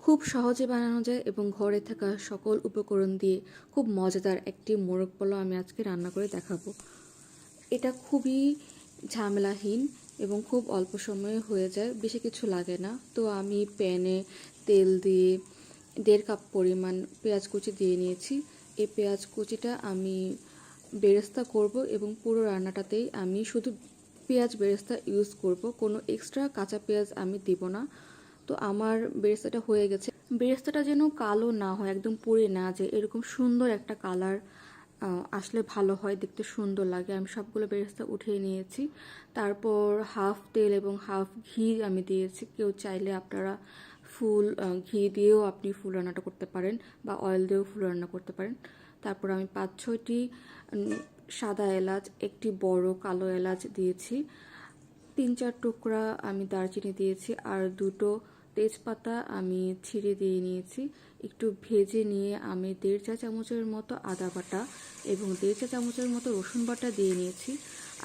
খুব সহজে বানানো যায় এবং ঘরে থাকা সকল উপকরণ দিয়ে খুব মজাদার একটি মোরগ পোলাও আমি আজকে রান্না করে দেখাবো। এটা খুবই ঝামেলাহীন এবং খুব অল্প সময়ে হয়ে যায়, বেশি কিছু লাগে না। তো আমি প্যানে তেল দিয়ে 1.5 কাপ পরিমাণ পেঁয়াজ কুচি দিয়ে নিয়েছি। এই পেঁয়াজ কুচিটা আমি বেরেস্তা করব এবং পুরো রান্নাটাতেই আমি শুধু পেঁয়াজ বেরেস্তা ইউজ করব, কোনো এক্সট্রা কাঁচা পেঁয়াজ আমি দিব না। তো আমার বেরেস্তাটা হয়ে গেছে। বেরেস্তাটা যেন কালো না হয়, একদম পুড়ে না যায়, এরকম সুন্দর একটা কালার আসলে ভালো হয়, দেখতে সুন্দর লাগে। আমি সবগুলো বেরেস্তা উঠিয়ে নিয়েছি। তারপর হাফ তেল এবং হাফ ঘি আমি দিয়েছি। কেউ চাইলে আপনারা ফুল ঘি দিয়েও আপনি ফুল রান্নাটা করতে পারেন বা অয়েল দিয়েও ফুল রান্না করতে পারেন। তারপর আমি 5-6টি সাদা এলাচ, একটি বড় কালো এলাচ দিয়েছি। 3-4 টুকরা আমি দারচিনি দিয়েছি আর 2টো তেজপাতা আমি ছিঁড়ে দিয়ে নিয়েছি। একটু ভেজে নিয়ে আমি 1.5 চা চামচের মতো আদা বাটা এবং 1.5 চা চামচের মতো রসুন বাটা দিয়ে নিয়েছি।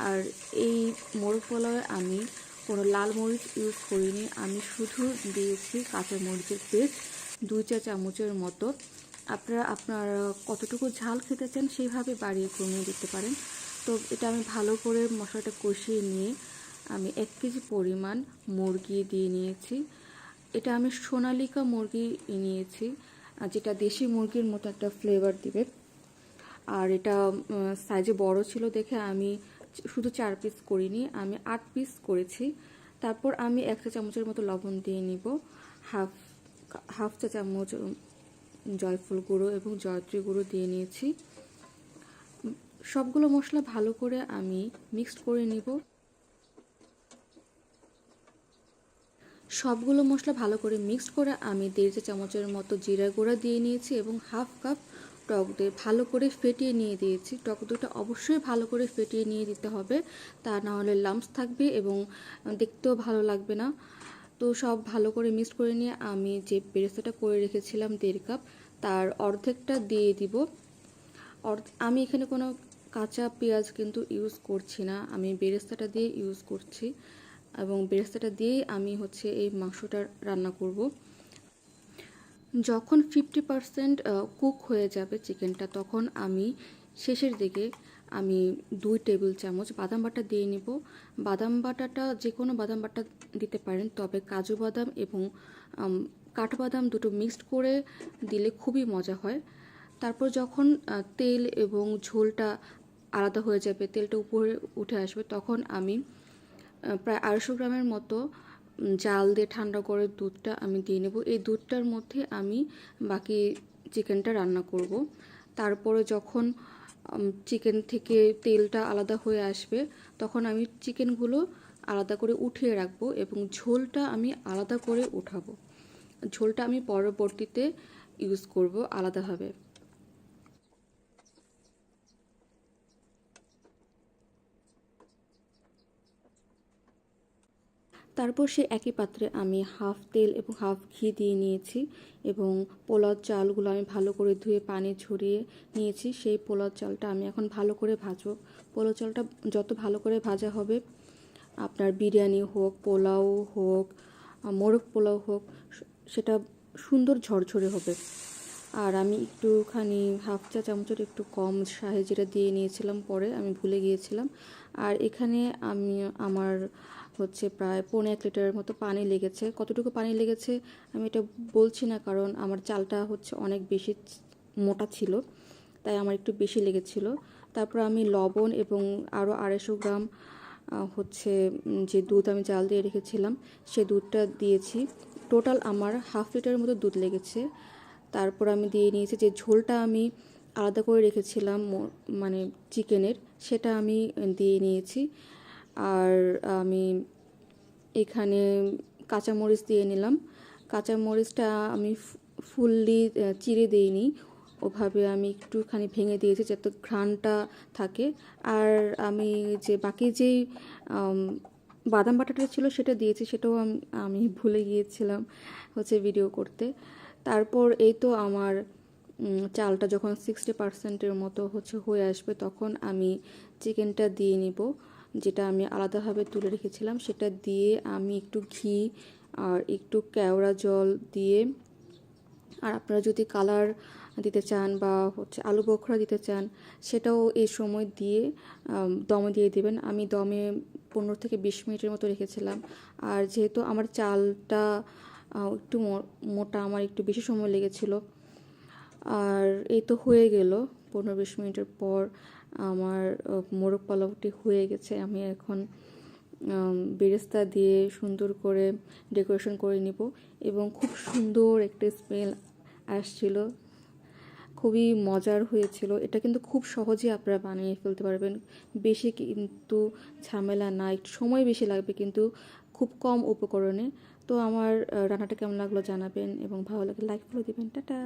আর এই মোরগ পোলাওয়ে আমি কোনো লাল মরিচ ইউজ করিনি, আমি শুধু দিয়েছি কাঁচা মরিচের পেস্ট 2 চা চামচের মতো। আপনারা কতটুকু ঝাল খেতে চান সেইভাবে বাড়িয়ে কমিয়ে দিতে পারেন। তো এটা আমি ভালো করে মশলাটা কষিয়ে নিয়ে আমি 1 কেজি পরিমাণ মুরগি দিয়ে নিয়েছি। এটা আমি সোনালিকা মুরগি নিয়েছি, যেটা দেশি মুরগির মতো একটা ফ্লেভার দিবে। আর এটা সাইজে বড় ছিল দেখে আমি শুধু 4 পিস করিনি, আমি 8 পিস করেছি। তারপর আমি 1 চা চামচের মতো লবণ দিয়ে নিব, হাফ হাফ চা চামচ জয়ফল গুঁড়ো এবং জয়ত্রী গুঁড়ো দিয়ে নিয়েছি। সবগুলো মশলা ভালো করে আমি মিক্সড করে নিব। সবগুলো মশলা ভালো করে মিক্সড করে আমি 1.5 চা চামচের মতো জিরা গুঁড়া দিয়ে নিয়েছি এবং হাফ কাপ টক দই ভালো করে ফেটিয়ে নিয়ে দিয়েছি। টক দইটা অবশ্যই ভালো করে ফেটিয়ে নিয়ে দিতে হবে, তা না হলে লাম্পস থাকবে এবং দেখতেও ভালো লাগবে না। তো সব ভালো করে মিক্সড করে নিয়ে আমি যে বেরেস্তাটা করে রেখেছিলাম 1.5 কাপ, তার অর্ধেকটা দিয়ে দিব। আমি এখানে কোনো কাঁচা পেঁয়াজ কিন্তু ইউজ করছি না, আমি বেরেস্তাটা দিয়ে ইউজ করছি এবং বেরেস্তাটা দিয়েই আমি এই মাংসটা রান্না করব। যখন 50% কুক হয়ে যাবে চিকেনটা, তখন আমি শেষের দিকে আমি 2 টেবিল চামচ বাদাম বাটা দিয়ে নিব। বাদাম বাটাটা যে কোনো বাদাম বাটা দিতে পারেন, তবে কাজু বাদাম এবং কাঠবাদাম দুটো মিক্সড করে দিলে খুবই মজা হয়। তারপর যখন তেল এবং ঝোলটা আলাদা হয়ে যাবে, তেলটা উপরে উঠে আসবে, তখন আমি প্রায় 250 গ্রামের মতো জাল দিয়ে ঠান্ডা করে দুধটা আমি দিয়ে নেব। এই দুধটার মধ্যে আমি বাকি চিকেনটা রান্না করব। তারপরে যখন চিকেন থেকে তেলটা আলাদা হয়ে আসবে, তখন আমি চিকেনগুলো আলাদা করে উঠিয়ে রাখবো এবং ঝোলটা আমি আলাদা করে উঠাবো। ঝোলটা আমি পরবর্তীতে ইউজ করব আলাদাভাবে। তারপর সেই একই পাত্রে আমি হাফ তেল এবং হাফ ঘি দিয়ে নিয়েছি এবং পোলাও চালগুলো আমি ভালো করে ধুয়ে পানি ঝরিয়ে নিয়েছি। সেই পোলাও চালটা আমি এখন ভালো করে ভাজবো। পোলাও চালটা যত ভালো করে ভাজা হবে, আপনার বিরিয়ানি হোক, পোলাও হোক, মোরগ পোলাও হোক, সেটা সুন্দর ঝরঝরে হবে। আর আমি একটুখানি হাফ চা চামচের একটু কম শাহি জিরা দিয়ে নিয়েছিলাম, পরে আমি ভুলে গিয়েছিলাম। আর এখানে আমার প্রায় 1.5 লিটারের মতো পানি লেগেছে। কতটুকু পানি লেগেছে আমি এটা বলছি না, কারণ আমার চালটা অনেক বেশি মোটা ছিল, তাই আমার একটু বেশি লেগেছিল। তারপর আমি লবণ এবং আরও 250 গ্রাম যে দুধ আমি জাল দিয়ে রেখেছিলাম, সে দুধটা দিয়েছি। টোটাল আমার হাফ লিটারের মতো দুধ লেগেছে। তারপর আমি দিয়ে নিয়েছি যে ঝোলটা আমি আলাদা করে রেখেছিলাম মানে চিকেনের, সেটা আমি দিয়ে নিয়েছি। আর আমি এখানে কাঁচামরিচ দিয়ে নিলাম। কাঁচামরিচটা আমি ফুললি চিড়ে দিইনি, ওভাবে আমি একটুখানি ভেঙে দিয়েছি যাতে ঘ্রাণটা থাকে। আর আমি যে বাকি যেই বাদাম বাটাটা ছিল সেটা দিয়েছি, সেটাও আমি ভুলে গিয়েছিলাম ভিডিও করতে। তারপর এই তো আমার চালটা যখন 60%-এর মতো হয়ে আসবে, তখন আমি চিকেনটা দিয়ে নিব, যেটা আমি আলাদাভাবে তুলে রেখেছিলাম। সেটা দিয়ে আমি একটু ঘি আর একটু কেওড়া জল দিয়ে আর আপনারা যদি কালার দিতে চান বা হচ্ছে আলু বোখরা দিতে চান, সেটাও এই সময় দিয়ে দমে দিয়ে দেবেন। আমি দমে 15 থেকে 20 মিনিটের মতো রেখেছিলাম। আর যেহেতু আমার চালটা একটু মোটা, আমার একটু বেশি সময় লেগেছিল। আর এই তো হয়ে গেল, 15-20 মিনিটের পর আমার মোরগ পোলাওটি হয়ে গেছে। আমি এখন বেরেস্তা দিয়ে সুন্দর করে ডেকোরেশন করে নিব, এবং খুব সুন্দর একটা স্মেল আসছিল, খুবই মজার হয়েছিল। এটা কিন্তু খুব সহজেই আপনারা বানিয়ে ফেলতে পারবেন, বেশি কিন্তু ঝামেলা না, একটু সময় বেশি লাগবে কিন্তু খুব কম উপকরণে। তো আমার রান্নাটা কেমন লাগলো জানাবেন, এবং ভালো লাগলে লাইক করে দিবেন। টাটা।